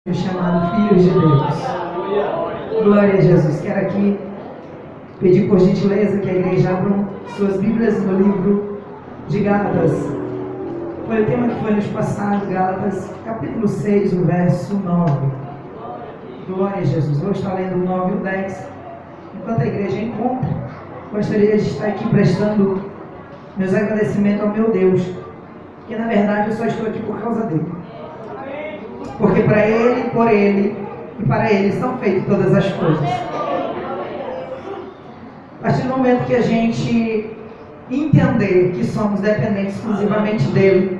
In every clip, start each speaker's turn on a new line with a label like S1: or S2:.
S1: chamado Filhos de Deus. Glória a Jesus. Quero aqui pedir por gentileza que a igreja abra suas Bíblias no livro de Gálatas. Foi o tema que foi nos passado, Gálatas, capítulo 6, o verso 9. Glória a Jesus. Vou estar lendo o 9 e o 10. Enquanto a igreja encontra, gostaria de estar aqui prestando meus agradecimentos ao meu Deus, que na verdade eu só estou aqui por causa dele. Porque para Ele, por Ele e para Ele são feitas todas as coisas. A partir do momento que a gente entender que somos dependentes exclusivamente dEle,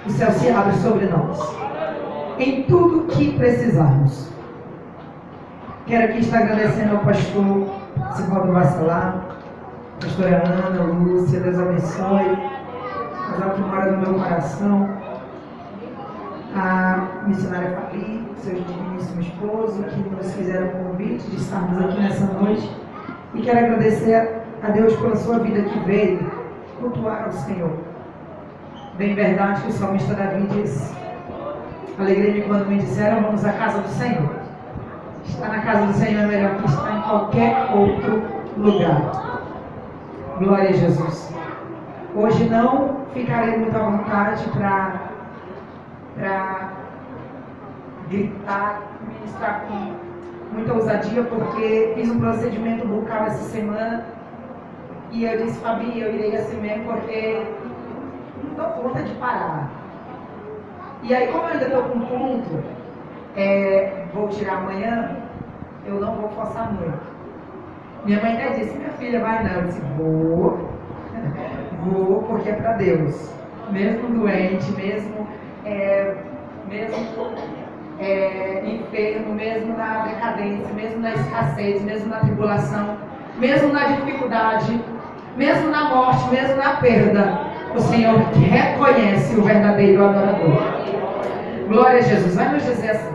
S1: o céu se abre sobre nós, em tudo que precisarmos. Quero aqui estar agradecendo ao pastor Sivaldo Bacelar, pastora Ana, Lúcia, Deus abençoe, casal que mora no meu coração, a missionária Fabi, seu digníssimo esposo, que nos fizeram o convite de estarmos aqui nessa noite. E quero agradecer a Deus pela sua vida que veio cultuar ao Senhor. Bem verdade que o salmista Davi disse: alegrei-me quando me disseram, vamos à casa do Senhor. Estar na casa do Senhor é melhor que estar em qualquer outro lugar. Glória a Jesus. Hoje não ficarei muito à vontade para gritar, ministrar com muita ousadia, porque fiz um procedimento bucal essa semana e eu disse, Fabi, eu irei assim mesmo porque não dou conta de parar. E aí, como eu ainda estou com ponto, vou tirar amanhã, eu não vou forçar muito. Minha mãe até disse, minha filha, vai não. Eu disse, vou porque é para Deus. Mesmo doente, mesmo enfermo, mesmo na decadência, mesmo na escassez, mesmo na tribulação, mesmo na dificuldade, mesmo na morte, mesmo na perda, o Senhor reconhece o verdadeiro adorador. Glória a Jesus. Vai nos dizer assim: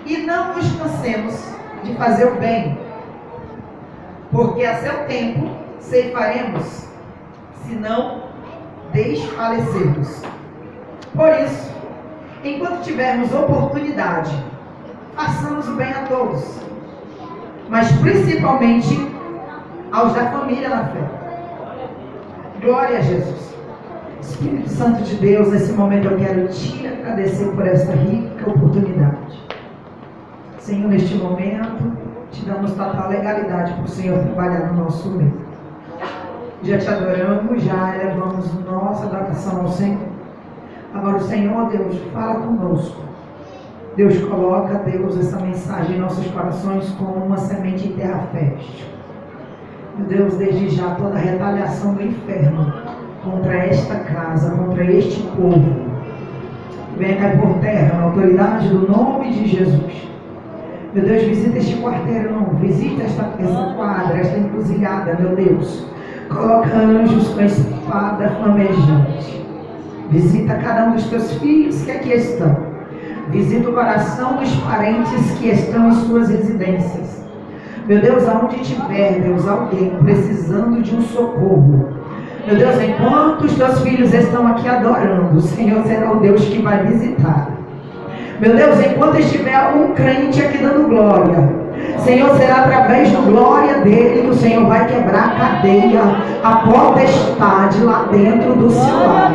S1: e não nos cansemos de fazer o bem, porque a seu tempo ceifaremos, se não desfalecermos. Por isso, enquanto tivermos oportunidade, façamos o bem a todos, mas principalmente aos da família na fé. Glória a Jesus. Espírito Santo de Deus, nesse momento eu quero te agradecer por essa rica oportunidade. Senhor, neste momento, te damos total legalidade para o Senhor trabalhar no nosso meio. Já te adoramos, já elevamos nossa adoração ao Senhor. Agora o Senhor, Deus, fala conosco. Deus, coloca, Deus, essa mensagem em nossos corações como uma semente em terra fértil. Meu Deus, desde já toda a retaliação do inferno contra esta casa, contra este povo, venha cair por terra na autoridade do nome de Jesus. Meu Deus, visita este quarteirão, visita essa quadra, esta encruzilhada, meu Deus. Coloca anjos com a espada flamejante. Visita cada um dos teus filhos que aqui estão. Visita o coração dos parentes que estão em suas residências. Meu Deus, aonde tiver, Deus, alguém precisando de um socorro. Meu Deus, enquanto os teus filhos estão aqui adorando, o Senhor será o Deus que vai visitar. Meu Deus, enquanto estiver um crente aqui dando glória, Senhor, será através da glória dele que o Senhor vai quebrar a cadeia, a potestade lá dentro do seu lar.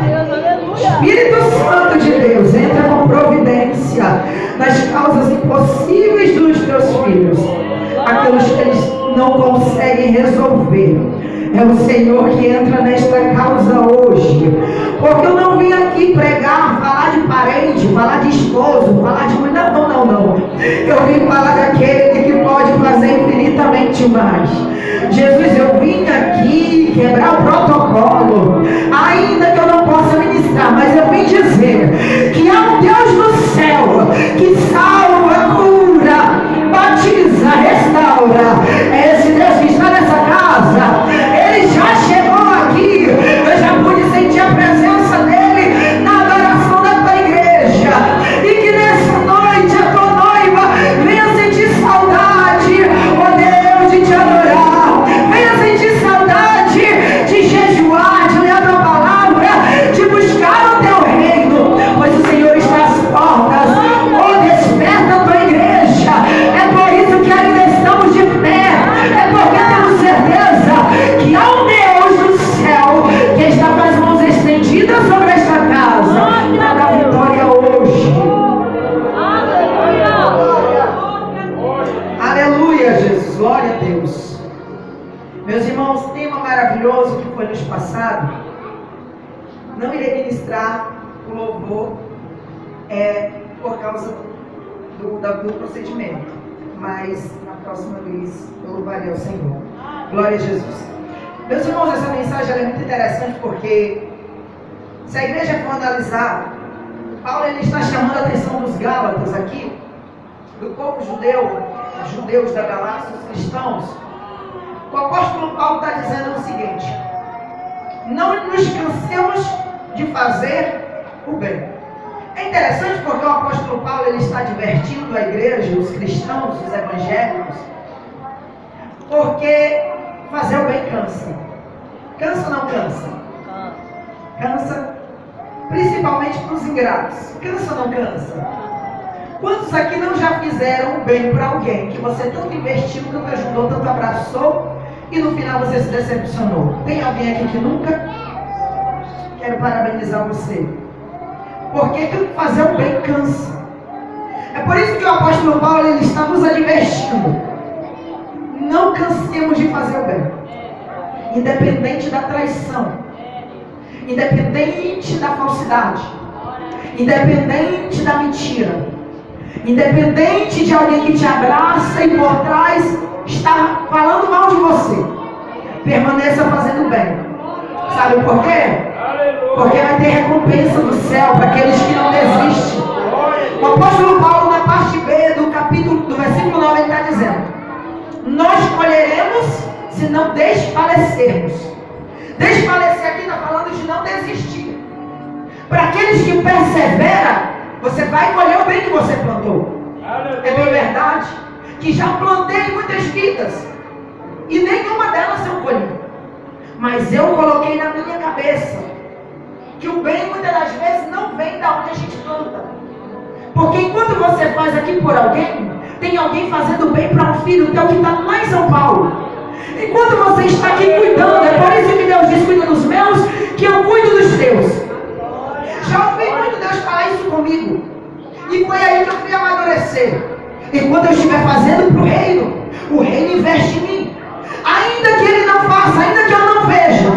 S1: Espírito Santo de Deus, entra com providência nas causas impossíveis dos teus filhos, aqueles que eles não conseguem resolver. É o Senhor que entra nesta causa hoje, porque eu não vim aqui pregar, falar de parente, falar de esposo, falar de mãe, não. Eu vim falar daquele que pode fazer infinitamente mais. Jesus, eu vim aqui quebrar o protocolo, ainda que eu não possa ministrar, mas eu vim dizer que há um Deus no céu que salva, cura, batiza, restaura. É esse Deus que está nessa casa. Ele já chegou aqui. Eu já pude sentir a presença dele na adoração da tua igreja. E que nessa noite a tua noiva venha sentir saudade, ó Deus, de te adorar. Venha passado, não irei ministrar o louvor por causa do procedimento, mas na próxima vez eu louvarei ao Senhor. Glória a Jesus. Meus irmãos, essa mensagem é muito interessante porque se a igreja for analisar, Paulo ele está chamando a atenção dos Gálatas aqui, do povo judeu, judeus da Galácia, os cristãos. O apóstolo Paulo está dizendo o seguinte: não nos cansemos de fazer o bem. É interessante porque o apóstolo Paulo ele está advertindo a igreja, os cristãos, os evangélicos, porque fazer o bem cansa. Cansa ou não cansa? Cansa, principalmente para os ingratos. Cansa ou não cansa? Quantos aqui não já fizeram o bem para alguém que você tanto investiu, tanto ajudou, tanto abraçou e no final você se decepcionou? Tem alguém aqui que nunca? Quero parabenizar você, porque fazer o bem cansa. É por isso que o apóstolo Paulo ele está nos advertindo: não cansemos de fazer o bem, independente da traição, independente da falsidade, independente da mentira, independente de alguém que te abraça e por trás está falando mal de você. Permaneça fazendo bem. Sabe por quê? Porque vai ter recompensa do céu para aqueles que não desistem. O apóstolo Paulo, na parte B do versículo 9, ele está dizendo: nós colheremos se não desfalecermos. Desfalecer aqui está falando de não desistir. Para aqueles que perseveram, você vai colher o bem que você plantou. É bem verdade que já plantei muitas vidas e nenhuma delas eu colhi. Mas eu coloquei na minha cabeça que o bem muitas das vezes não vem da onde a gente planta. Porque enquanto você faz aqui por alguém, tem alguém fazendo bem para um filho teu que está lá em São Paulo. Enquanto você está aqui cuidando, é por isso que Deus diz: cuida dos meus, que eu cuido dos teus. Já ouvi muito Deus falar isso comigo, e foi aí que eu fui amadurecer. E quando eu estiver fazendo para o reino investe em mim. Ainda que ele não faça, ainda que eu não veja,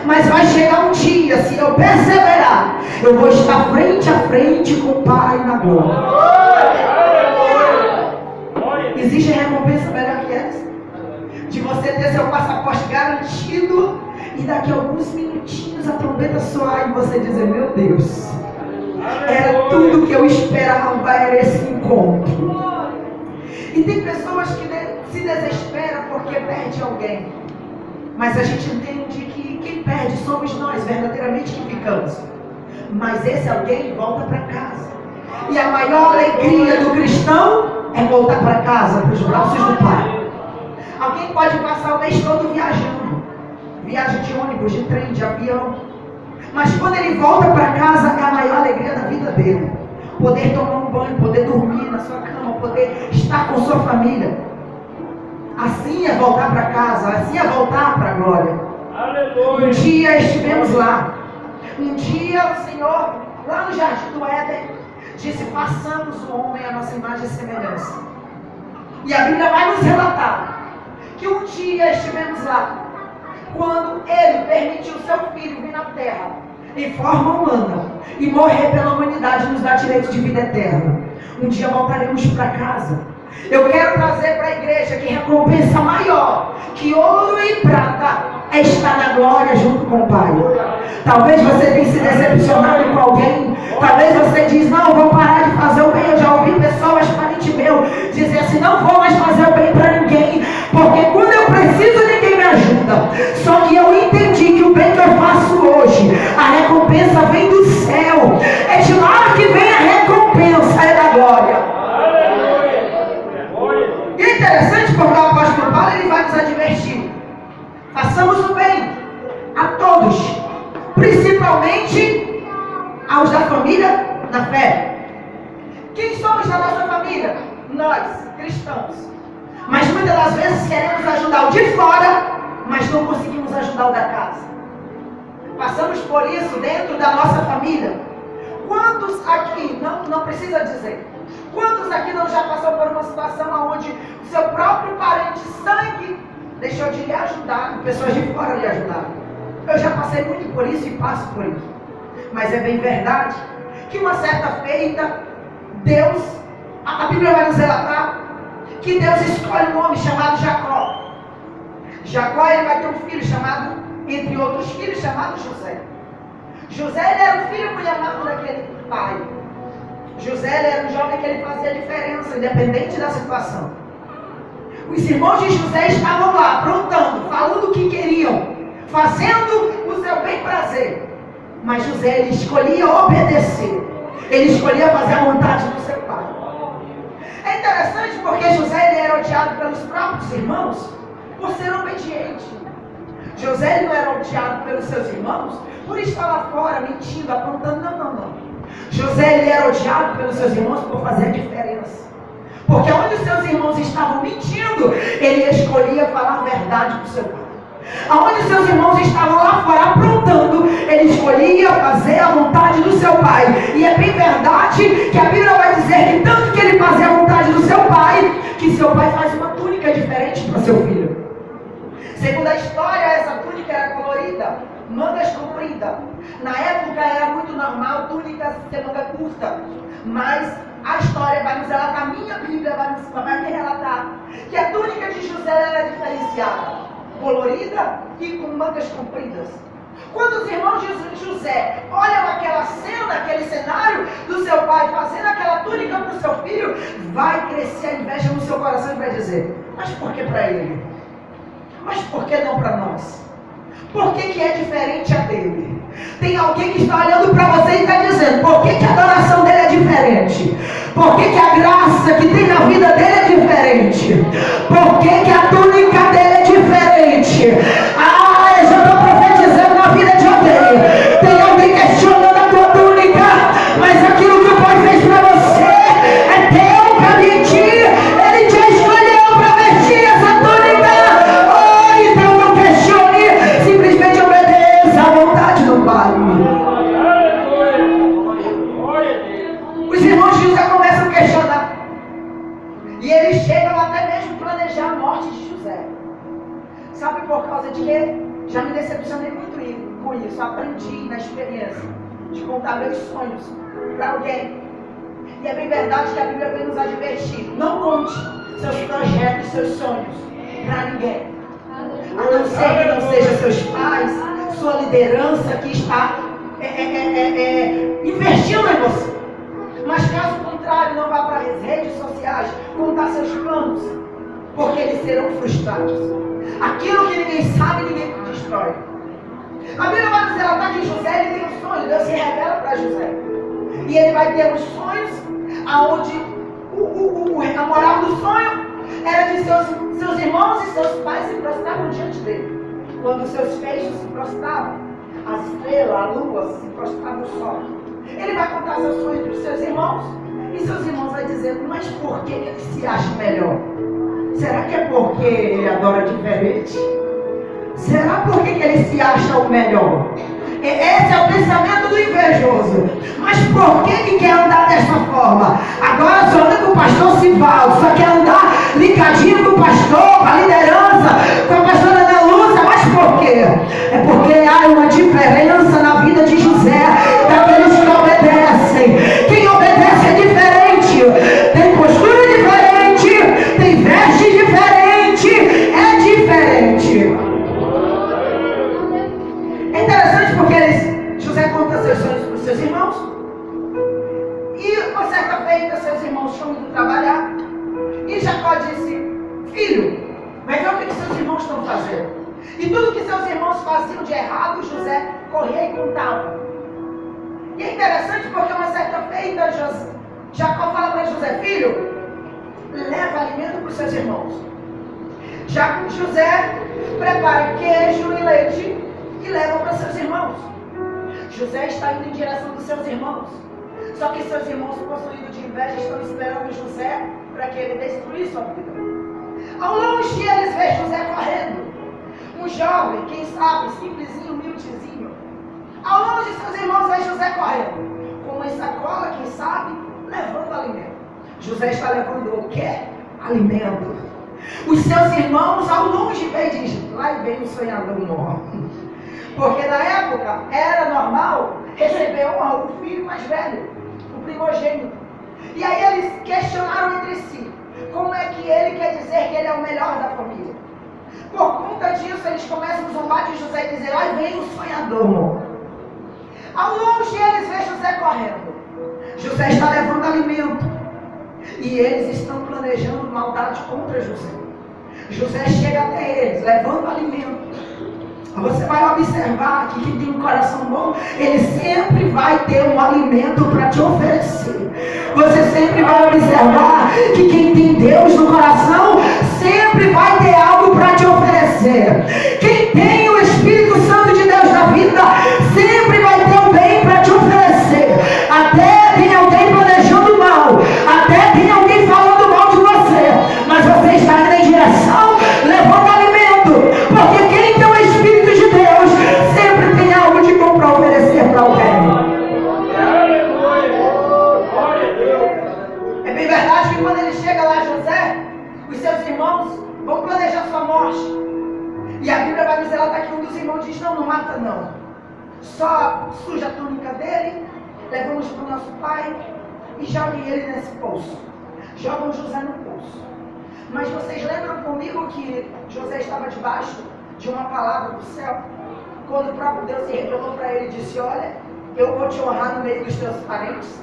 S1: mas vai chegar um dia, se eu perseverar, eu vou estar frente a frente com o Pai na glória. Existe recompensa melhor que essa? De você ter seu passaporte garantido e daqui a alguns minutinhos a trombeta soar e você dizer: meu Deus, era tudo que eu esperava, era esse encontro. E tem pessoas que se desesperam porque perde alguém, mas a gente entende que quem perde somos nós verdadeiramente que ficamos. Mas esse alguém volta para casa, e a maior alegria do cristão é voltar para casa, para os braços do Pai. Alguém pode passar o mês todo viajando, viagem de ônibus, de trem, de avião, mas quando ele volta para casa, é a maior alegria da vida dele. Poder tomar um banho, poder dormir na sua cama, poder estar com sua família. Assim é voltar para casa, assim é voltar para a glória. Aleluia. Um dia estivemos lá. Um dia o Senhor, lá no Jardim do Éden, disse: façamos o homem à nossa imagem e semelhança. E a Bíblia vai nos relatar que um dia estivemos lá, quando Ele permitiu seu Filho vir na terra em forma humana e morrer pela humanidade, nos dar direito de vida eterna. Um dia voltaremos para casa. Eu quero trazer para a igreja que recompensa maior que ouro e prata é estar na glória junto com o Pai. Talvez você tenha se decepcionado com alguém. Talvez você diz: não, vou parar de fazer o bem. Eu já ouvi pessoas, parente meu, dizer assim: não vou mais fazer o bem para ninguém, porque quando eu preciso ninguém me ajuda. Só que eu entendi que o bem que eu faço hoje, a recompensa vem do céu. É de lá que vem a recompensa, é da glória. E é interessante porque o apóstolo Paulo ele vai nos advertir: façamos o bem a todos, principalmente aos da família na fé. Quem somos da nossa família? Nós, cristãos. Mas muitas das vezes queremos ajudar o de fora, mas não conseguimos ajudar o da casa. Passamos por isso dentro da nossa família. Quantos aqui, não precisa dizer, quantos aqui não já passou por uma situação onde o seu próprio parente sangue deixou de lhe ajudar e pessoas de fora lhe ajudaram? Eu já passei muito por isso e passo por isso. Mas é bem verdade que uma certa feita, Deus, a Bíblia vai nos relatar que Deus escolhe um homem chamado Jacó. Jacó, ele vai ter um filho chamado, entre outros filhos, chamado José. José, ele era o filho muito amado daquele pai. José, ele era um jovem que ele fazia diferença, independente da situação. Os irmãos de José estavam lá, aprontando, falando o que queriam, fazendo o seu bem prazer. Mas José, ele escolhia obedecer. Ele escolhia fazer a vontade do seu pai. É interessante porque José, ele era odiado pelos próprios irmãos por ser obediente. José, ele não era odiado pelos seus irmãos por estar lá fora, mentindo, apontando. Não. José, ele era odiado pelos seus irmãos por fazer a diferença. Porque onde os seus irmãos estavam mentindo, ele escolhia falar a verdade para o seu pai. Aonde seus irmãos estavam lá fora aprontando, ele escolhia fazer a vontade do seu pai. E é bem verdade que a Bíblia vai dizer que tanto que ele fazia a vontade do seu pai, que seu pai faz uma túnica diferente para seu filho. Segundo a história, essa túnica era colorida, mangas compridas. Na época era muito normal túnica ser manga curta. Mas a história vai nos relatar, a minha Bíblia vai me relatar que a túnica de José era diferenciada, colorida e com mangas compridas. Quando os irmãos de José olham aquela cena, aquele cenário do seu pai fazendo aquela túnica para o seu filho, vai crescer a inveja no seu coração e vai dizer: mas por que para ele? Mas por que não para nós? Por que é diferente a dele? Tem alguém que está olhando para você e está dizendo: por que a adoração dele é diferente? Por que a graça que tem na vida dele é diferente? Por que a túnica dele é diferente? Eu já estou profetizando na vida de alguém. Tem alguém questionando a tua túnica, mas aquilo que o Pai fez para você é teu para mentir. Ele te escolheu para vestir essa túnica. Então não questione, simplesmente obedeça à vontade do Pai. Os irmãos de José começam a questionar. E eles chegam até mesmo a planejar a morte de José. Sabe por causa de quê? Já me decepcionei muito com isso. Aprendi na experiência de contar meus sonhos para alguém. E é bem verdade que a Bíblia vem nos advertir: não conte seus projetos, seus sonhos para ninguém. A não ser que não seja seus pais, sua liderança que está investindo em você. Mas caso contrário, não vá para as redes sociais contar seus planos, porque eles serão frustrados. Aquilo que ninguém sabe, ninguém destrói. A Bíblia vai nos relatar que José, ele tem um sonho. Deus se revela para José. E ele vai ter uns sonhos onde a moral do sonho era que seus irmãos e seus pais se prostravam diante dele. Quando seus feixes se prostravam, as estrelas, a lua se prostravam ao sol. Ele vai contar seus sonhos para os seus irmãos. E seus irmãos vão dizer: mas por que ele se acha melhor? Será que é porque ele adora diferente? Será porque ele se acha o melhor? Esse é o pensamento do invejoso. Mas por que quer andar dessa forma? Agora só anda com o pastor Sivaldo, só quer andar ligadinho com o pastor, com a liderança, com a pastora Ana Lúcia. Mas por quê? É porque há uma diferença na vida de José daqueles que obedecem. Quem obedece é diferente, tem postura diferente, tem veste diferente, é diferente. É interessante porque José conta seus sonhos para os seus irmãos. E uma certa feita, seus irmãos tinham ido trabalhar. E Jacó disse: filho, vai ver o que seus irmãos estão fazendo. E tudo que seus irmãos faziam de errado, José corria e contava. E é interessante porque uma certa feita, Jacó fala para José: filho, leva alimento para os seus irmãos. José prepara queijo e leite e leva para seus irmãos. José está indo em direção dos seus irmãos. Só que seus irmãos, possuídos de inveja, estão esperando José para que ele destruísse sua vida. Ao longe eles veem José correndo. Um jovem, quem sabe, simplesinho, humildezinho. Ao longe seus irmãos veem José correndo. Com uma sacola, quem sabe, levando alimento. José está levando o quê? Alimento. Os seus irmãos ao longe veem e dizem: lá vem o sonhador mor. Porque na época era normal receber o filho mais velho, o primogênito. E aí eles questionaram entre si, como é que ele quer dizer que ele é o melhor da família? Por conta disso, eles começam a zombar de José e dizer, lá vem o sonhador. Ao longe eles veem José correndo. José está levando alimento. E eles estão planejando maldade contra José. José chega até eles, levando alimento. Você vai observar que quem tem um coração bom, ele sempre vai ter um alimento para te oferecer. Você sempre vai observar que quem tem Deus no coração, sempre vai ter algo para te oferecer. Quem tem o Espírito Santo de Deus na vida, sempre vai ter o bem para te oferecer. Até tem alguém planejando mal, até tem alguém falando mal de você, mas você está indo em direção, levando alimento, porque quem tem o Espírito de Deus sempre tem algo de bom para oferecer para alguém. É bem verdade que quando ele chega lá, José, os seus irmãos vão planejar sua morte. E a Bíblia vai dizer lá que um dos irmãos diz, não mata não. Só suja a túnica dele, levamos para o nosso pai e joguem ele nesse poço. Jogam José no poço. Mas vocês lembram comigo que José estava debaixo de uma palavra do céu? Quando o próprio Deus se revelou para ele e disse, olha, eu vou te honrar no meio dos teus parentes.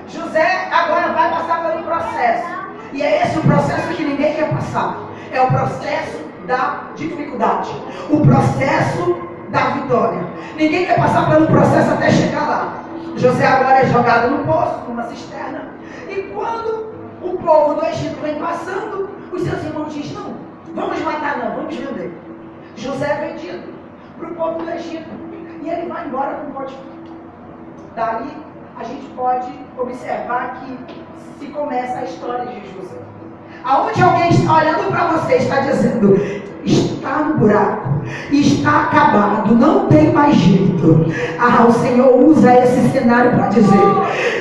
S1: José agora vai passar por um processo. E é esse o processo que ninguém quer passar. É o processo da dificuldade. O processo da vitória. Ninguém quer passar pelo processo até chegar lá. José agora é jogado no poço, numa cisterna. E quando o povo do Egito vem passando, os seus irmãos dizem, não, vamos matar não, vamos vender. José é vendido para o povo do Egito. E ele vai embora com Potifar. Dali a gente pode observar que se começa a história de José. Aonde alguém está olhando para você, está dizendo, está no buraco, está acabado, não tem mais jeito. O Senhor usa esse cenário para dizer,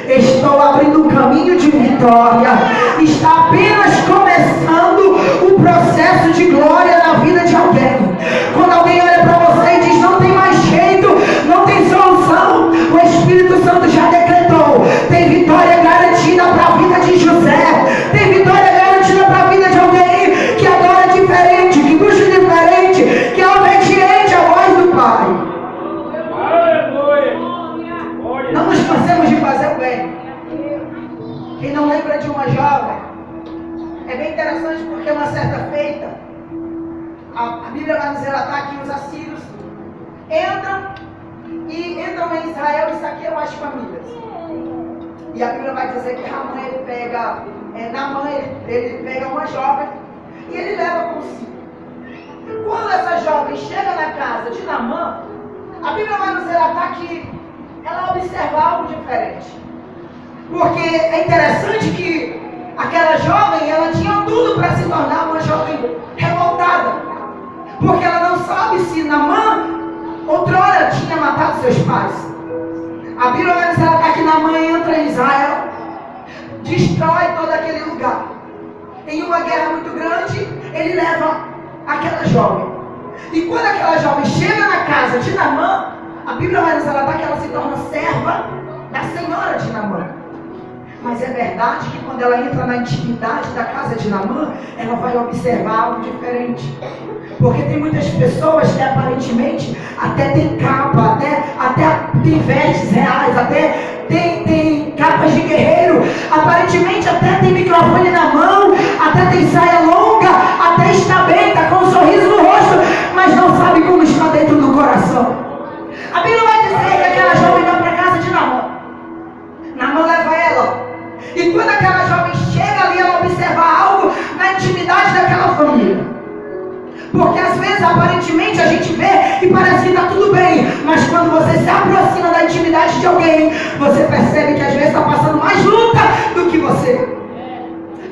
S1: estou abrindo um caminho de vitória. Está apenas começando o processo de glória na vida de alguém. Quando alguém olha para você e diz, não tem mais jeito, não tem solução, o Espírito Santo já decretou, tem vitória garantida para a vida de José, tem vitória garantida para a vida de alguém que adora diferente, que busca diferente, que é obediente à voz do Pai. Não nos cansemos de fazer o bem. Quem não lembra de uma jovem, é bem interessante porque uma certa feita, a Bíblia vai dizer lá que os assírios entram em Israel e saqueiam as famílias. E a Bíblia vai dizer que Ramã ele pega uma jovem e ele leva consigo. Quando essa jovem chega na casa de Naamã, a Bíblia vai nos relatar que ela observa algo diferente. Porque é interessante que aquela jovem, ela tinha tudo para se tornar uma jovem revoltada. Porque ela não sabe se Naamã outrora tinha matado seus pais. A Bíblia vai nos relatar que Naamã entra em Israel, destrói todo aquele lugar. Em uma guerra muito grande, ele leva aquela jovem. E quando aquela jovem chega na casa de Naamã, a Bíblia vai nos relatar que ela se torna serva da senhora de Naamã. Mas é verdade que quando ela entra na intimidade da casa de Naamã, ela vai observar algo diferente. Porque tem muitas pessoas que aparentemente até tem capa, até tem vestes reais, até tem capas de guerreiro, aparentemente até tem microfone na mão, até tem saia longa, até está bem, está com um sorriso no rosto, mas não sabe como está dentro do coração. A Bíblia vai dizer que aquela jovem vai para a casa de Naamã. Naamã leva ela. E quando aquela jovem chega ali, ela observa algo na intimidade daquela família. Porque às vezes, aparentemente, a gente vê e parece que está tudo bem. Mas quando você se aproxima da intimidade de alguém, você percebe que às vezes está passando mais luta do que você.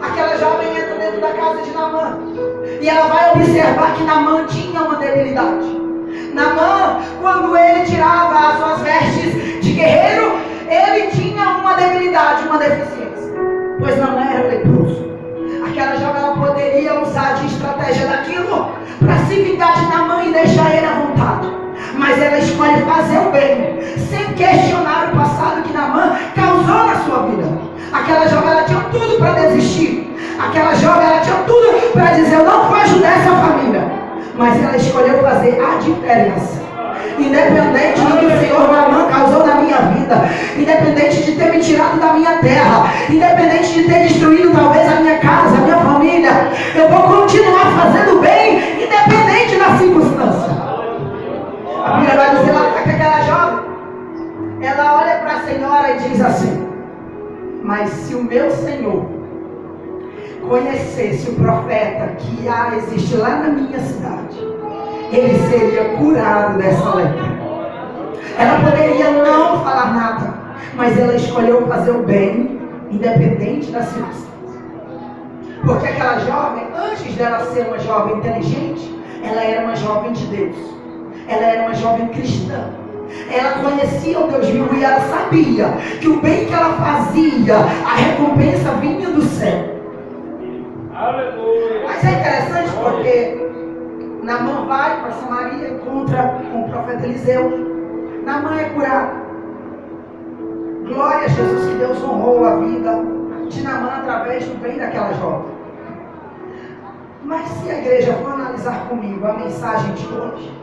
S1: Aquela jovem entra dentro da casa de Naamã. E ela vai observar que Naamã tinha uma debilidade. Naamã, quando ele tirava as suas vestes de guerreiro, ele tinha uma debilidade, uma deficiência. Pois não era leproso. Aquela jovem ela poderia usar de estratégia daquilo para se vingar de Naamã e deixar ele à vontade. escolhe fazer o bem, sem questionar o passado que Naamã causou na sua vida. Aquela jovem, ela tinha tudo para desistir. Aquela jovem, ela tinha tudo para dizer, eu não vou ajudar essa família. Mas ela escolheu fazer a diferença. Independente do que o Senhor Naamã causou na minha vida, independente de ter me tirado da minha terra, independente de ter destruído talvez a minha casa, a minha família, eu vou continuar fazendo bem, independente da circunstância. A Bíblia vai dizer lá que aquela jovem, ela olha para a senhora e diz assim, mas se o meu Senhor conhecesse o profeta que existe lá na minha cidade, ele seria curado dessa lepra. Ela poderia não falar nada, mas ela escolheu fazer o bem, independente da circunstância. Porque aquela jovem, antes dela ser uma jovem inteligente, ela era uma jovem de Deus. Ela era uma jovem cristã. Ela conhecia o Deus vivo e ela sabia que o bem que ela fazia, a recompensa vinha do céu. Aleluia. Mas é interessante porque Naamã vai para Samaria, encontra com o profeta Eliseu. Naamã é curado. Glória a Jesus que Deus honrou a vida de Naamã através do bem daquela jovem. Mas se a igreja for analisar comigo a mensagem de hoje,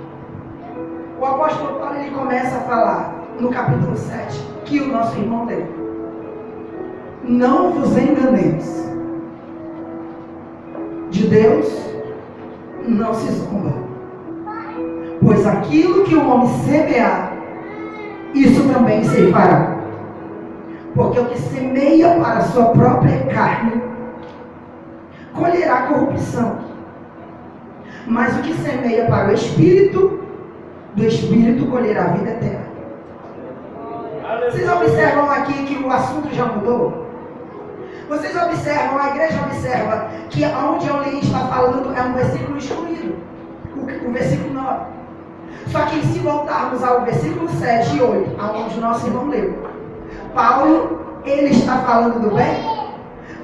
S1: o apóstolo Paulo ele começa a falar no capítulo 7 que o nosso irmão leu. Não vos enganeis. De Deus não se zomba, pois aquilo que o homem semear, isso também se fará. Porque o que semeia para a sua própria carne, colherá corrupção. Mas o que semeia para o Espírito, do Espírito colherá a vida eterna. Vocês observam aqui que o assunto já mudou? Vocês observam, a igreja observa que onde eu li está falando é um versículo excluído, o versículo 9. Só que se voltarmos ao versículo 7 e 8, aonde o nosso irmão leu, Paulo, ele está falando do bem,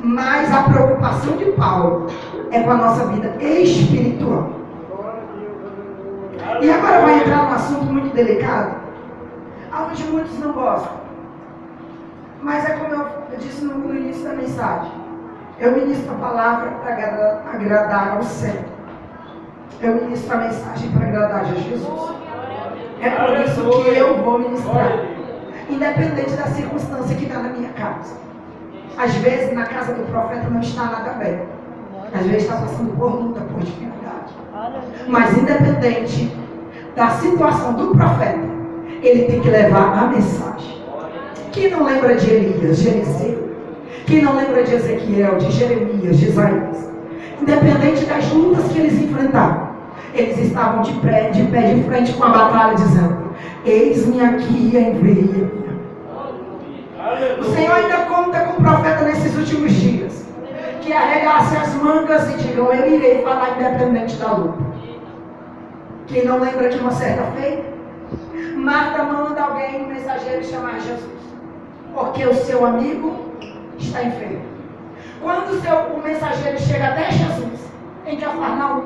S1: mas a preocupação de Paulo é com a nossa vida espiritual. E agora vai entrar num assunto muito delicado, aonde muitos não gostam. Mas é como eu disse no início da mensagem. Eu ministro a palavra para agradar ao céu. Eu ministro a mensagem para agradar a Jesus. É por isso que eu vou ministrar. Independente da circunstância que está na minha casa. Às vezes na casa do profeta não está nada bem. Às vezes está passando por luta, por dificuldade. Mas independente da situação do profeta, ele tem que levar a mensagem. Quem não lembra de Elias, de Eliseu? Quem não lembra de Ezequiel, de Jeremias, de Isaías? Independente das lutas que eles enfrentaram, eles estavam de pé de frente com a batalha, dizendo: eis-me aqui, envia-me. O Senhor ainda conta com o profeta nesses últimos dias, que arregasse as mangas e digam: eu irei falar independente da luta. Quem não lembra de uma certa feita, Marta manda alguém, um mensageiro, chamar Jesus, porque o seu amigo está enfermo. Quando o mensageiro chega até Jesus, em Cafarnaum,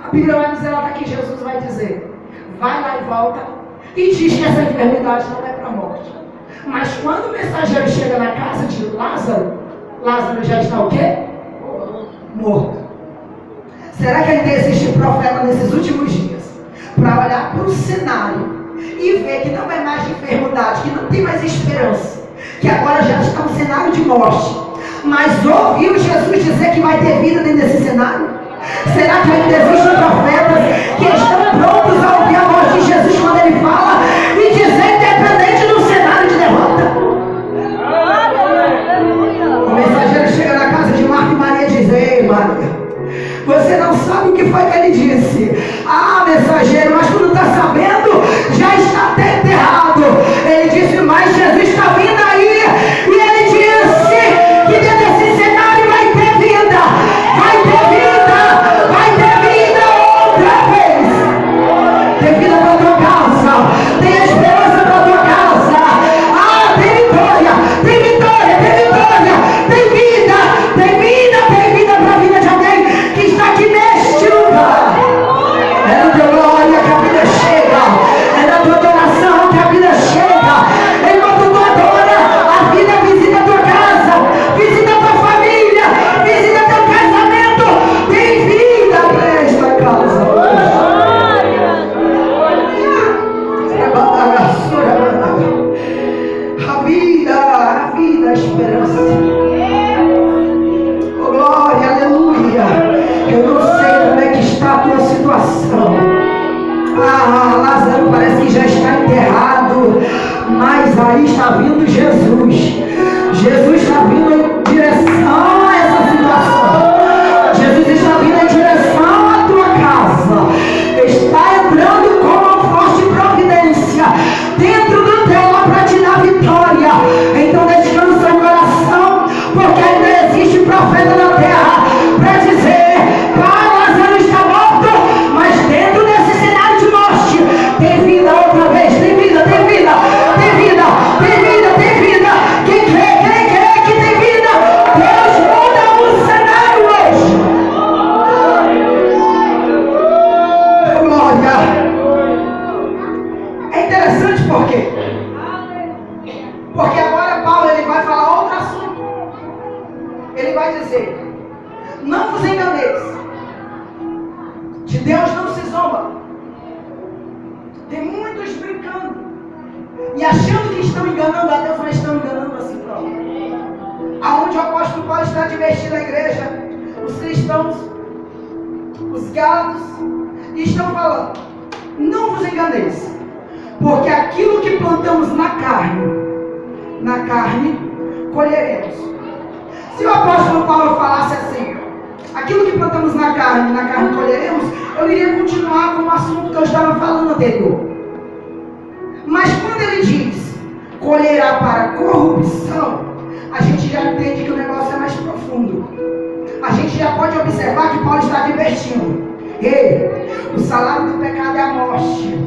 S1: a Bíblia vai dizer lá que Jesus vai dizer: vai lá e volta e diz que essa enfermidade não é para a morte. Mas quando o mensageiro chega na casa de Lázaro, Lázaro já está o quê? Morto. Será que ainda existe profeta nesses últimos dias para olhar para o cenário e ver que não é mais de enfermidade, que não tem mais esperança, que agora já está um cenário de morte, mas ouviu Jesus dizer que vai ter vida dentro desse cenário? Será que ainda existem profetas que estão prontos a ouvir a voz de Jesus quando ele fala e dizer independente do cenário de derrota? O mensageiro chega na casa de Marta e Maria e diz: ei Maria, você não sabe o que foi que ele disse. Ah, mensageiro, mas tu não está sabendo, já está até enterrado. Ele disse: mas Jesus está vindo aí. E ele disse que dentro desse cenário vai ter vida. Vai ter vida. Vai ter vida outra vez. Tem vida para tua casa. Tem esperança para tua casa. Ah, tem vitória. Tem vitória. Tem vitória. Tem vida. Tem vida. Tem vida para a vida de alguém que está aqui neste lugar. É a glória que a vida
S2: Ele vai dizer: não vos enganeis, de Deus não se zomba. Tem muitos brincando e achando que estão enganando a Deus, mas estão enganando a si próprio. Aonde o apóstolo Paulo está advertindo a igreja, os cristãos, os gálatas, e estão falando: não vos enganeis, porque aquilo que plantamos na carne colheremos. Se o apóstolo Paulo falasse assim: aquilo que plantamos na carne colheremos, eu iria continuar com o assunto que eu estava falando anterior. Mas quando ele diz colherá para corrupção, a gente já entende que o negócio é mais profundo. A gente já pode observar que Paulo está advertindo: ei, o salário do pecado é a morte.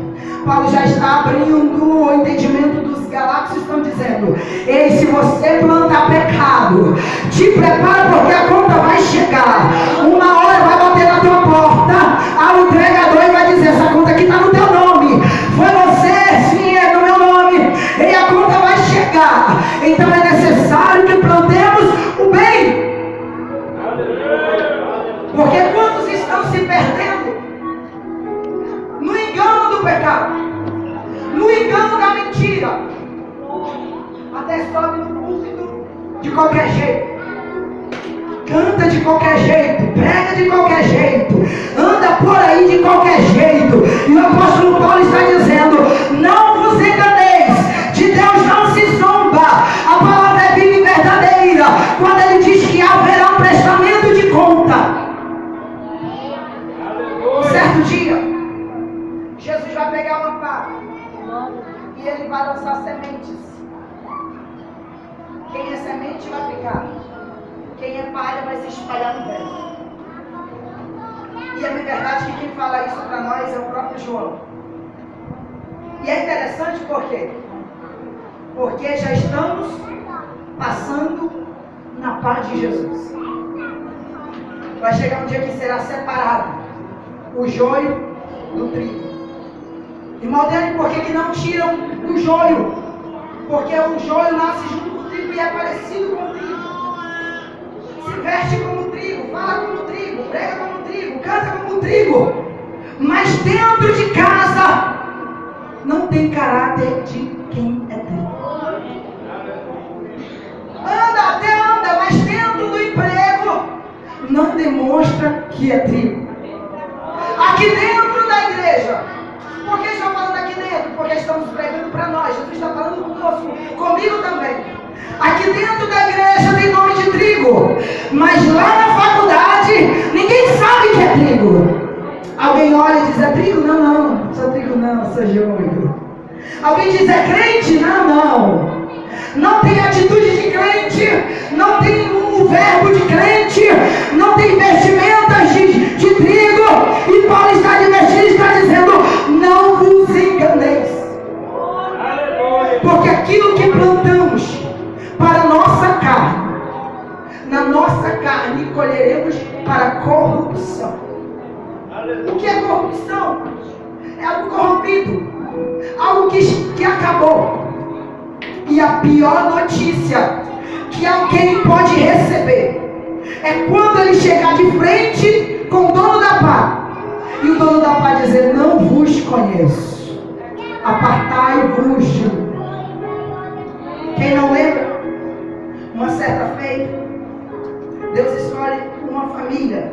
S2: Paulo já está abrindo o entendimento dos galáxios, estão dizendo: ei, se você planta pecado, te prepara, porque a conta vai chegar. Uma hora vai bater na tua porta ao entregador e vai dizer: essa conta aqui está no teu nome. Foi você? Sim, é no meu nome. E a conta vai chegar. Então é necessário que plantemos o bem. Porque quantos estão se perdendo no engano do pecado, no engano da mentira, até sobe no púlpito de qualquer jeito, canta de qualquer jeito, prega de qualquer jeito, anda por aí de qualquer jeito. E o apóstolo Paulo está dizendo: não vos enganeis, de Deus não se zomba. A palavra é viva e verdadeira quando ele diz que haverá um prestamento de conta. Certo dia, Jesus vai pegar uma pá e ele vai lançar sementes. Quem é semente vai ficar, quem é palha vai se espalhar no vento. E é verdade que quem fala isso para nós é o próprio João. E é interessante por quê? Porque já estamos passando na paz de Jesus. Vai chegar um dia que será separado o joio do trigo. Irmão Dani, por que não tiram o joio? Porque o joio nasce junto com o trigo e é parecido com o trigo. Se veste como trigo, fala como trigo, prega como trigo, canta como trigo. Mas dentro de casa não tem caráter de quem é trigo. Anda, mas dentro do emprego não demonstra que é trigo. Aqui dentro da igreja, por que estou falando aqui dentro? Porque estamos pregando para nós. Jesus está falando conosco, comigo também. Aqui dentro da igreja tem nome de trigo, mas lá na faculdade ninguém sabe que é trigo. Alguém olha e diz: é trigo? Não, sou trigo não, sou joio. Alguém diz: é crente? Não. Não tem atitude de crente, não tem o verbo de crente, não tem vestimentas de trigo. E Paulo está advertindo, está dizendo: não vos enganeis. Porque aquilo que plantamos para a nossa carne, na nossa carne colheremos para corrupção. O que é corrupção? É algo corrompido, algo que acabou. E a pior notícia que alguém pode receber é quando ele chegar de frente com o dono da pá e o dono da pá dizer: não vos conheço, apartai-vos de mim. Quem não lembra? Uma certa feita, Deus escolhe uma família.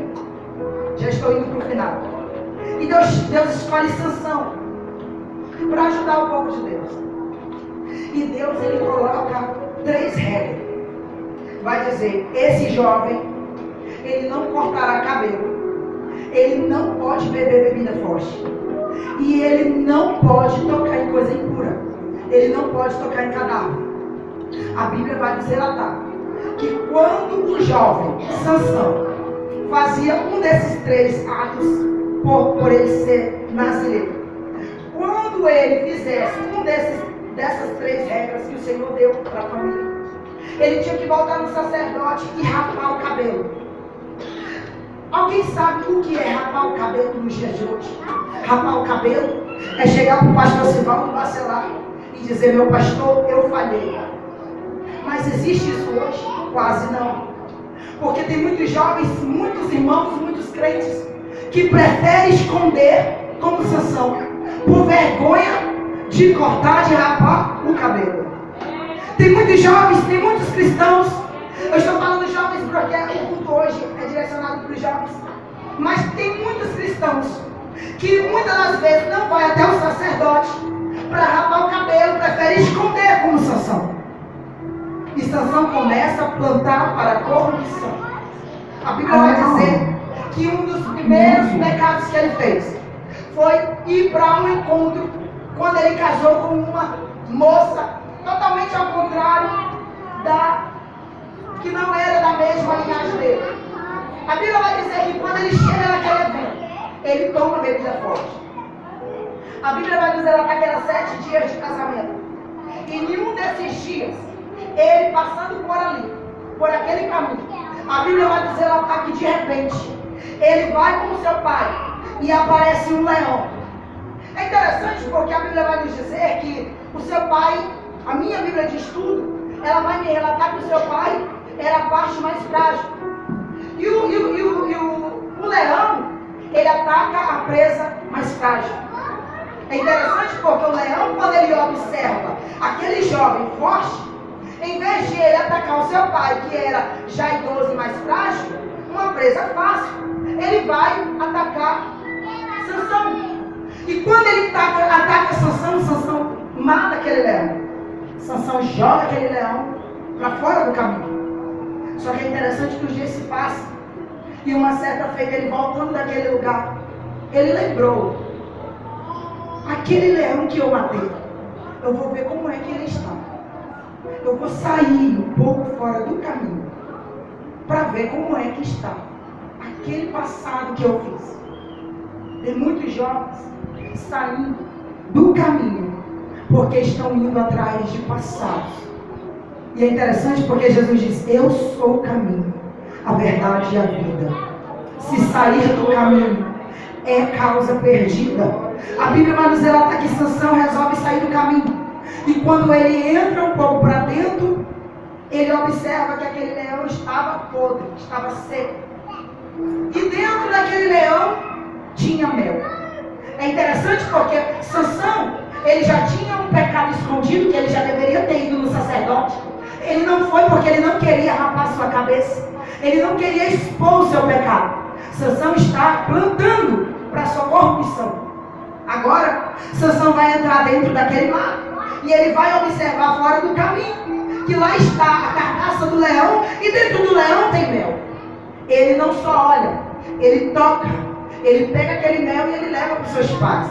S2: Já estou indo para o final. E Deus escolhe Sansão para ajudar o povo de Deus. E Deus, ele coloca 3 regras. Vai dizer: esse jovem, ele não cortará cabelo, ele não pode beber bebida forte, e ele não pode tocar em coisa impura, ele não pode tocar em cadáver. A Bíblia vai nos relatar que quando o jovem Sansão fazia um desses 3 atos, por ele ser nazireiro, quando ele fizesse dessas 3 regras que o Senhor deu para a família, ele tinha que voltar no sacerdote e rapar o cabelo. Alguém sabe o que é rapar o cabelo nos dias de hoje? Rapar o cabelo é chegar para o pastor Sivaldo Bacelar e dizer: meu pastor, eu falhei. Mas existe isso hoje? Quase não. Porque tem muitos jovens, muitos irmãos, muitos crentes que preferem esconder como Sansão, por vergonha de cortar, de rapar o cabelo. Tem muitos jovens, tem muitos cristãos. Eu estou falando jovens porque o culto hoje é direcionado para os jovens. Mas tem muitos cristãos que muitas das vezes não vai até o sacerdote para rapar o cabelo, prefere esconder como Sansão. E Sansão começa a plantar para a corrupção. A Bíblia vai dizer que um dos primeiros pecados que ele fez foi ir para um encontro quando ele casou com uma moça totalmente ao contrário que não era da mesma linhagem dele. A Bíblia vai dizer que quando ele chega naquele evento, ele toma bebida forte. A Bíblia vai dizer lá que eram 7 dias de casamento. E nenhum desses dias, ele passando por ali, por aquele caminho, a Bíblia vai dizer lá que de repente, ele vai com o seu pai e aparece um leão. É interessante porque a Bíblia vai nos dizer que o seu pai, a minha Bíblia de estudo, ela vai me relatar que o seu pai era a parte mais frágil. E o leão, ele ataca a presa mais frágil. É interessante porque o leão, quando ele observa aquele jovem forte, em vez de ele atacar o seu pai, que era já idoso e mais frágil, uma presa fácil, ele vai atacar Sansão. E quando ele ataca Sansão, Sansão mata aquele leão. Sansão joga aquele leão para fora do caminho. Só que é interessante que os dias se passam. E uma certa feita, ele voltando daquele lugar, ele lembrou: aquele leão que eu matei, eu vou ver como é que ele está. Eu vou sair um pouco fora do caminho para ver como é que está aquele passado que eu fiz. Tem muitos jovens saindo do caminho porque estão indo atrás de passados. E é interessante porque Jesus diz: eu sou o caminho, a verdade e a vida. Se sair do caminho é causa perdida. A Bíblia vai nos relatar que Sansão resolve sair do caminho. E quando ele entra um pouco para dentro, ele observa que aquele leão estava podre, estava seco. E dentro daquele leão tinha mel. É interessante porque Sansão, ele já tinha um pecado escondido, que ele já deveria ter ido no sacerdote. Ele não foi porque ele não queria rapar sua cabeça. Ele não queria expor o seu pecado. Sansão está plantando para sua corrupção. Agora, Sansão vai entrar dentro daquele mar. E ele vai observar fora do caminho que lá está a carcaça do leão. E dentro do leão tem mel. Ele não só olha, ele toca. Ele pega aquele mel e ele leva para os seus pais.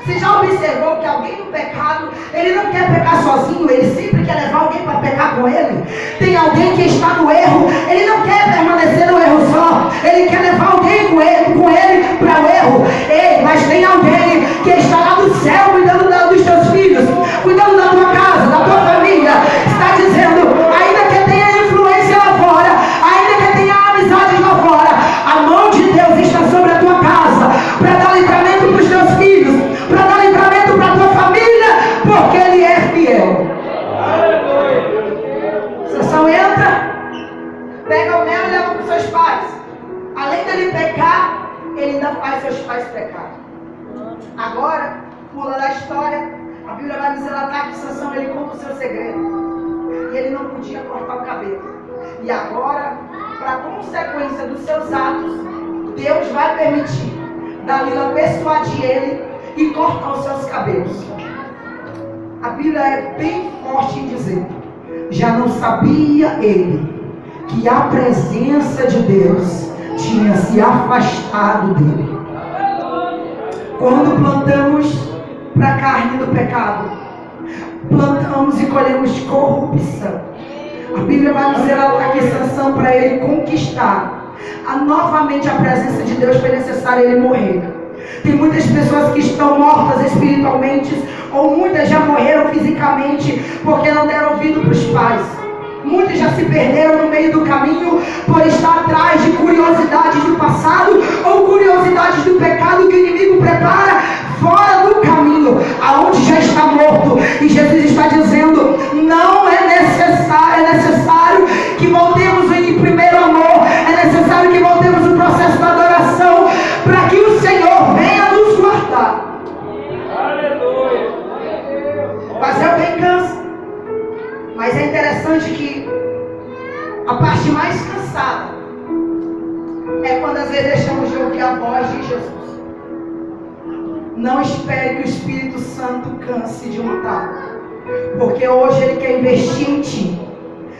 S2: Você já observou que alguém no pecado, ele não quer pecar sozinho, ele sempre quer levar alguém para pecar com ele? Tem alguém que está no erro, ele não quer permanecer no erro só, ele quer levar alguém com ele para o erro. Ei, mas tem alguém que está lá do céu cuidando dos teus filhos, cuidando da tua casa, da tua família. Está dizendo, ainda que tenha influência lá fora, ainda que tenha amizades lá fora, a mão de Deus está sobre a tua casa, para dar livramento para os teus filhos, para dar livramento para a tua família, porque Ele é fiel. Sansão entra, pega o mel e leva para os seus pais. Além dele pecar, ele ainda faz seus pais pecar. Agora, pula da história, a Bíblia vai dizer lá que Sansão, ele conta o seu segredo. E ele não podia cortar o cabelo. E agora, para consequência dos seus atos, Deus vai permitir Dalila persuadir ele e cortar os seus cabelos. A Bíblia é bem forte em dizer: já não sabia ele que a presença de Deus tinha se afastado dele. Quando plantamos para a carne do pecado, plantamos e colhemos corrupção. A Bíblia vai dizer lá que Sansão, para ele conquistar novamente a presença de Deus, foi necessário ele morrer. Tem muitas pessoas que estão mortas espiritualmente, ou muitas já morreram fisicamente, porque não deram ouvido para os pais. Muitos já se perderam no meio do caminho, por estar atrás de curiosidades do passado, ou curiosidades do pecado que o inimigo prepara fora do caminho, aonde já está morto. E Jesus está dizendo: não é necessário que voltemos em primeiro amor, ouvir a voz de Jesus. Não espere que o Espírito Santo canse de lutar, porque hoje Ele quer investir em ti.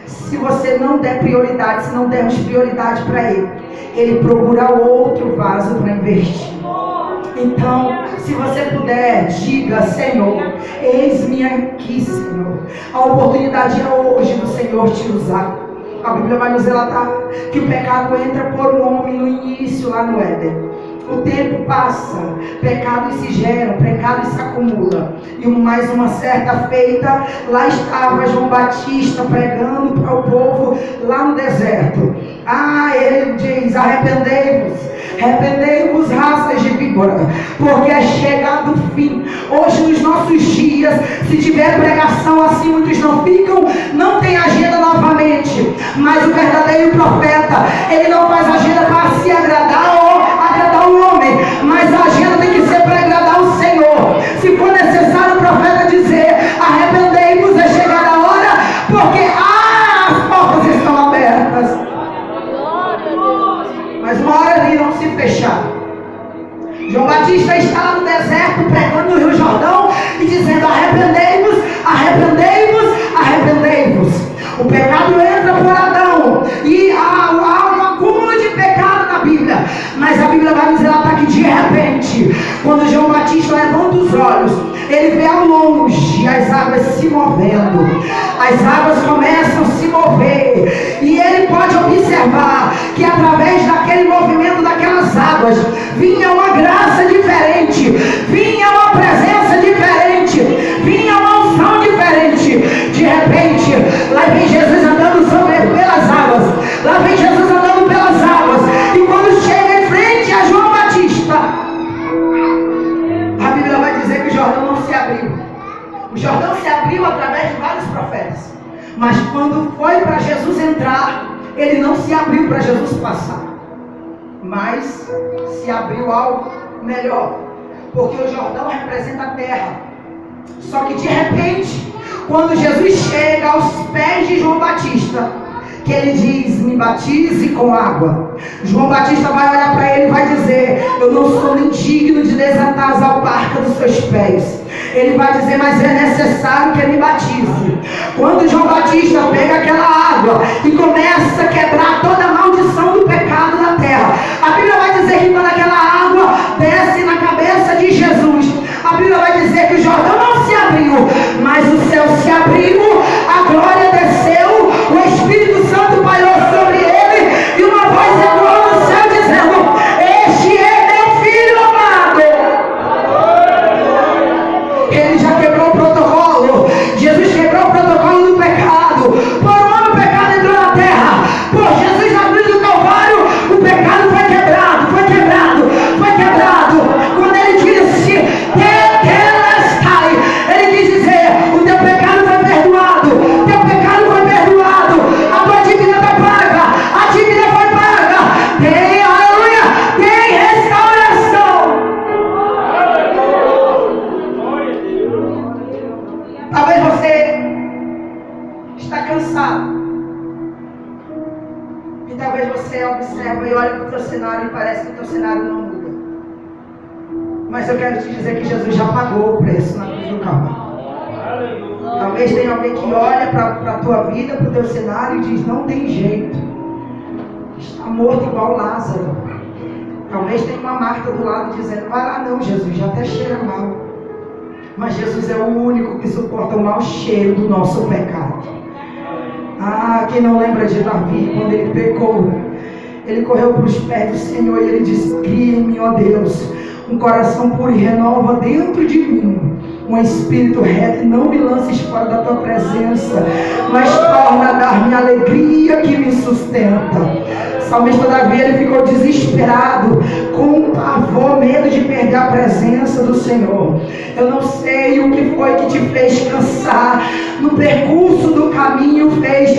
S2: Se você não der prioridade, se não dermos prioridade para Ele, Ele procura outro vaso para investir. Então, se você puder, diga: Senhor, eis-me aqui, Senhor. A oportunidade é hoje do Senhor te usar. A Bíblia vai nos relatar que o pecado entra por um homem no início, lá no Éden. O tempo passa, pecados se geram, pecados se acumulam. E mais uma certa feita, lá estava João Batista pregando para o povo lá no deserto. Ele diz: arrependei-vos, arrependei-vos, raças de víbora, porque é chegado o fim. Hoje nos nossos dias, se tiver pregação assim, muitos não ficam, não tem agenda novamente. Mas o verdadeiro profeta, ele não faz agenda para se agradar ou agradar o homem, mas a agenda tem que ser para agradar o Senhor. Se for necessário o profeta dizer: arrependei-vos, é chegada a hora, porque as portas estão abertas. Mas uma hora irão se fechar. João Batista está lá no deserto pregando no Rio Jordão e dizendo: arrependei-vos, arrependei-vos, arrependei-vos. O pecado entra por Adão e há um acúmulo de pecado na Bíblia, mas a Bíblia vai nos relatar que de repente, quando João Batista levanta os olhos, ele vê ao longe as águas se movendo. As águas começam a se mover e ele pode observar que através daquele movimento daquelas águas vinha uma graça diferente, vinha uma presença diferente, vinha uma unção diferente. De repente, lá vem Jesus andando pelas águas, lá vem Jesus andando pelas águas, e quando chega em frente a João Batista, a Bíblia vai dizer que o Jordão não se abriu. O Jordão se abriu através de vários profetas, mas quando foi para Jesus entrar, ele não se abriu para Jesus passar, mas se abriu algo melhor, porque o Jordão representa a terra. Só que de repente, quando Jesus chega aos pés de João Batista, que ele diz: me batize com água, João Batista vai olhar para ele e vai dizer: eu não sou nem digno de desatar as alparcas dos seus pés. Ele vai dizer: mas é necessário que ele me batize. Quando João Batista pega aquela água e começa a quebrar toda a maldição do pecado na terra, a Bíblia vai dizer que quando aquela água desce na cabeça de Jesus, a Bíblia vai dizer que o Jordão não se abriu, mas o céu se abriu, a glória desceu, o Espírito Santo pairou sobre ele, e uma voz ecoou no céu dizendo: este é meu filho amado. Ele já quebrou o protocolo. Jesus quebrou o protocolo do pecado. Por um ano o pecado entrou na terra, por Jesus na cruz do Calvário o pecado foi quebrado, foi quebrado, foi quebrado. Quando ele disse: ele quis dizer: o teu pecado foi perdoado, teu pecado foi perdoado, a tua dívida está paga, a dívida foi paga, tem, aleluia, tem restauração. Talvez você está cansado, e talvez você observa e olha para o teu cenário e parece que o teu cenário não muda. Mas eu quero te dizer que Jesus já pagou o preço na cruz do Calvário. Talvez tenha alguém que olha para a tua vida, para o teu cenário e diz: não tem jeito, está morto igual Lázaro. Talvez tenha uma Marta do lado dizendo: vai lá não, Jesus, já até cheira mal. Mas Jesus é o único que suporta o mau cheiro do nosso pecado. Quem não lembra de Davi, quando ele pecou, ele correu para os pés do Senhor e ele disse: cria em mim, ó Deus, um coração puro e renova dentro de mim um espírito reto, e não me lances fora da tua presença, mas torna a dar-me a alegria que me sustenta. O salmista Davi, ele ficou desesperado, com pavor, medo de perder a presença do Senhor. Eu não sei o que foi que te fez cansar no percurso do caminho, fez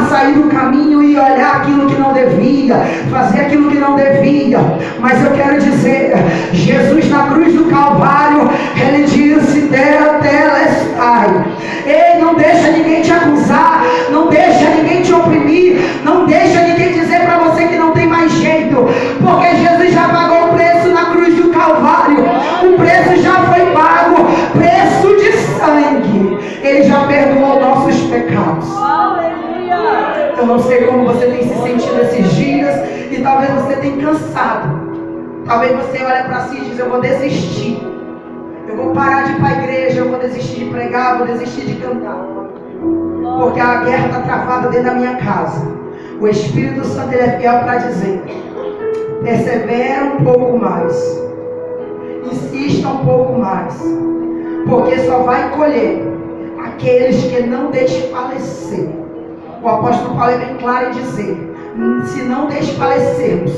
S2: sair do caminho e olhar aquilo que não devia, fazer aquilo que não devia. Mas eu quero dizer, Jesus na cruz do Calvário, ele disse: Tetelestai. Ei, não deixa ninguém te acusar, não deixa ninguém te oprimir, não deixa ninguém dizer para você que não tem mais jeito, porque Jesus já pagou você tem se sentido esses dias e talvez você tenha cansado. Talvez você olhe para si e diz: eu vou desistir. Eu vou parar de ir para a igreja, eu vou desistir de pregar, eu vou desistir de cantar. Porque a guerra está travada dentro da minha casa. O Espírito Santo ele é fiel para dizer: persevera um pouco mais. Insista um pouco mais. Porque só vai colher aqueles que não desfalecer. O apóstolo Paulo é bem claro em dizer: se não desfalecermos,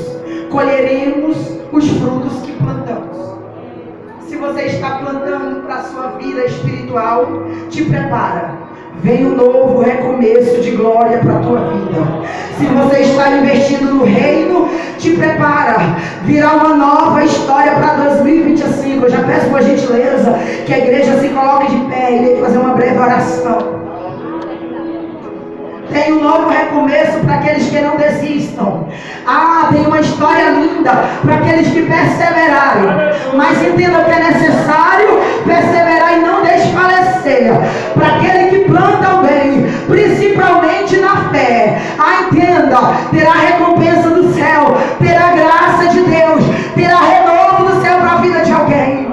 S2: colheremos os frutos que plantamos. Se você está plantando para a sua vida espiritual, te prepara. Vem um novo recomeço de glória para a tua vida. Se você está investindo no reino, te prepara. Virá uma nova história para 2025. Eu já peço por gentileza que a igreja se coloque de pé e fazer uma breve oração. Tem um novo recomeço para aqueles que não desistam. Tem uma história linda para aqueles que perseverarem. Mas entenda que é necessário perseverar e não desfalecer. Para aquele que planta o bem, principalmente na fé. Entenda, terá recompensa do céu, terá graça de Deus, terá renovo do céu para a vida de alguém.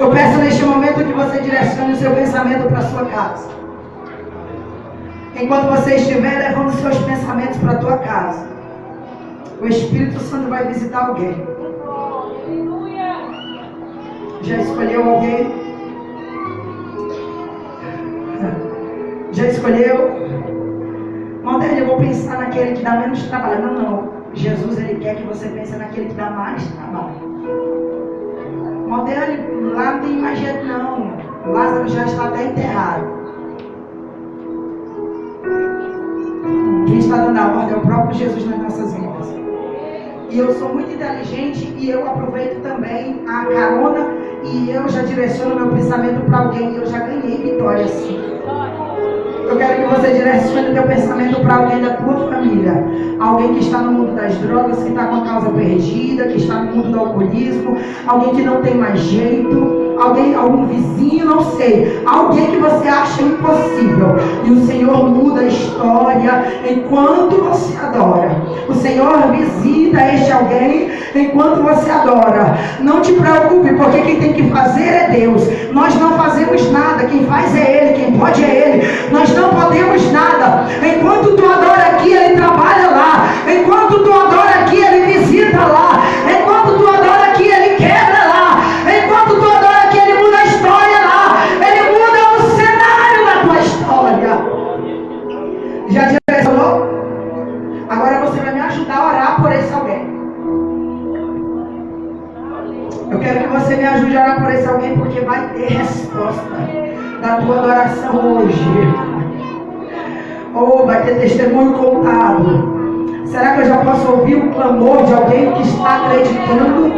S2: Eu peço neste momento que você direcione o seu pensamento para a sua casa. Enquanto você estiver levando seus pensamentos para a tua casa, o Espírito Santo vai visitar alguém. Já escolheu alguém? Já escolheu? Modelo, eu vou pensar naquele que dá menos trabalho. Não. Jesus, ele quer que você pense naquele que dá mais trabalho. Modelo, lá não tem mais jeito não. Lázaro já está até enterrado. Quem está dando a ordem é o próprio Jesus nas nossas vidas. E eu sou muito inteligente e eu aproveito também a carona e eu já direciono meu pensamento para alguém e eu já ganhei vitória assim. Eu quero que você direcione o teu pensamento para alguém da tua família. Alguém que está no mundo das drogas, que está com a causa perdida, que está no mundo do alcoolismo, alguém que não tem mais jeito, algum vizinho, não sei. Alguém que você acha impossível. E o Senhor muda a história enquanto você adora. O Senhor visita este alguém enquanto você adora. Não te preocupe, porque quem tem que fazer é Deus. Nós não fazemos nada, quem faz é Ele, quem pode é Ele. Nós não podemos nada. Enquanto tu adora aqui, Ele trabalha lá. Enquanto tu adora aqui, Ele visita lá. Enquanto tu adora aqui, Ele quebra lá. Enquanto tu adora aqui, Ele muda a história lá. Ele muda o cenário da tua história. Já direcionou? Agora você vai me ajudar a orar por esse alguém. Eu quero que você me ajude a orar por esse alguém, porque vai ter resposta da tua adoração hoje. Vai ter testemunho contado. Será que eu já posso ouvir o clamor de alguém que está acreditando?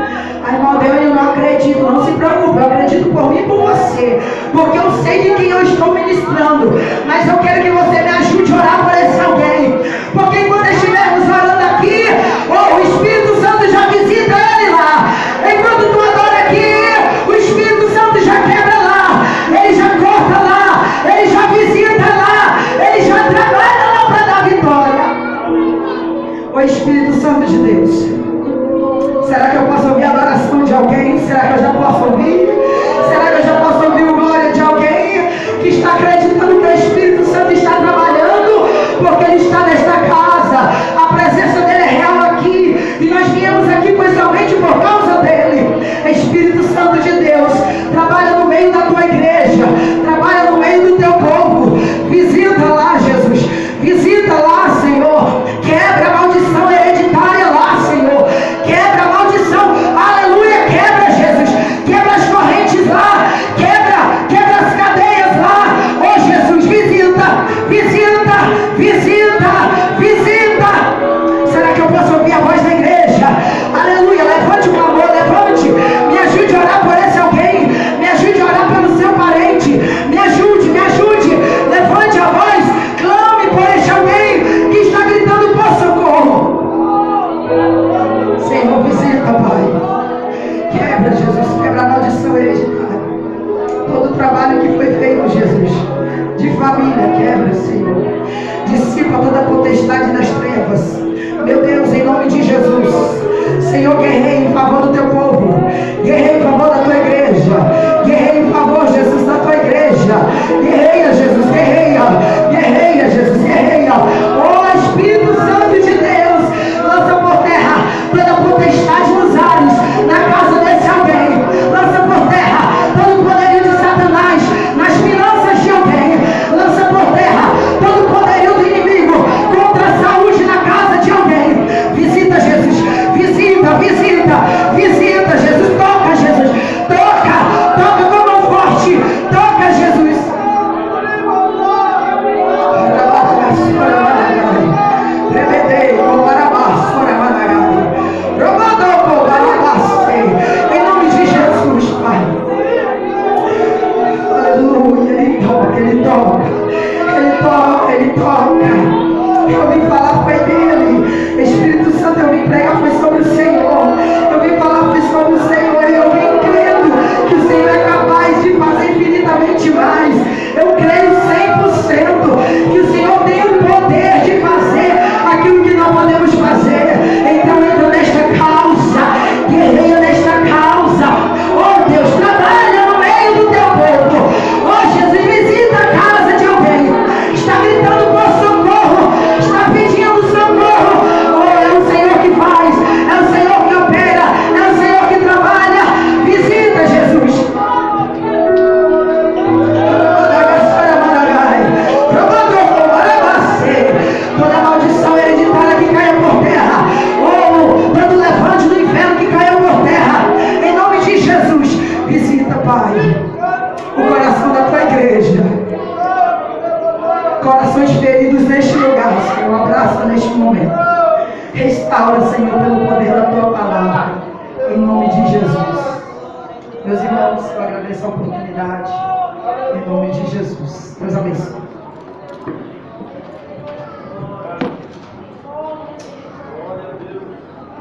S2: Irmão, eu não acredito. Não se preocupe, eu acredito por mim e por você, porque eu sei de quem eu estou ministrando. Mas eu quero que você me ajude a orar por esse alguém, porque enquanto estivermos orando aqui, o Espírito Santo já visita ele lá. Enquanto tu adora aqui, o Espírito Santo já quebra lá, ele já corta lá, ele já visita lá, ele já trabalha lá para dar vitória. O Espírito Santo de Deus, será que eu posso ouvir a adoração de alguém? Será que eu já posso ouvir? Será que eu já posso ouvir o glória de alguém que está acreditando que o Espírito Santo está trabalhando? Porque Ele está nesta casa, a presença dEle é real aqui, e nós viemos aqui principalmente por causa dEle. Espírito Santo de Deus, trabalha no meio da tua igreja, trabalha no meio do teu povo. Visita lá, Jesus, visita lá, Senhor. Quebra a maldição hereditária lá, Senhor. Quebra a maldição, aleluia. Quebra, Jesus, quebra as correntes vim falar foi dele. Espírito Santo, eu vim pregar foi sobre o Senhor. Eu vim falar foi sobre o Senhor. Eu vim crendo que o Senhor é capaz de fazer infinitamente mais. Eu creio 100% que o Senhor tem o poder de fazer aquilo que não podemos fazer. Então entra nesta causa, guerreia nesta causa. Oh Deus, trabalha no meio do teu povo. Oh Jesus, visita a casa de alguém. Está gritando por socorro, está pedindo socorro. Oh, é o Senhor que faz, é o Senhor que opera, é o Senhor que trabalha. Visita, Jesus. Toda maldição hereditária que caia por terra, ou todo levante do inferno que caia por terra, em nome de Jesus, visita, Pai, o coração da tua igreja, corações feridos neste lugar, Senhor, abraça neste momento, restaura, Senhor, pelo poder da tua palavra, em nome de Jesus. Meus irmãos, eu agradeço a oportunidade, em nome de Jesus. Deus abençoe.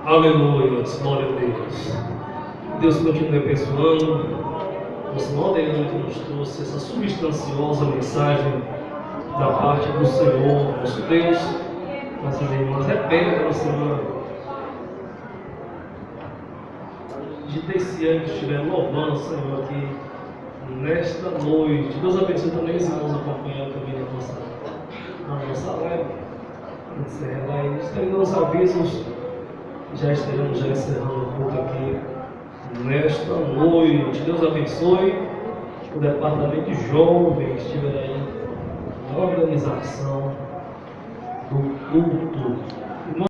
S3: Aleluia, glória a Deus. Deus continue abençoando. Nosso moderador que nos trouxe essa substanciosa mensagem da parte do Senhor, nosso Deus. Nossas irmãs, repete pela semana. De desse ano que estiver louvando o Senhor aqui nesta noite. Deus abençoe também os irmãos acompanhando também na nossa live. Encerra aí. Estendendo os avisos. Já estaremos encerrando o culto aqui nesta noite. Deus abençoe o departamento de jovens que estiver aí na organização do culto.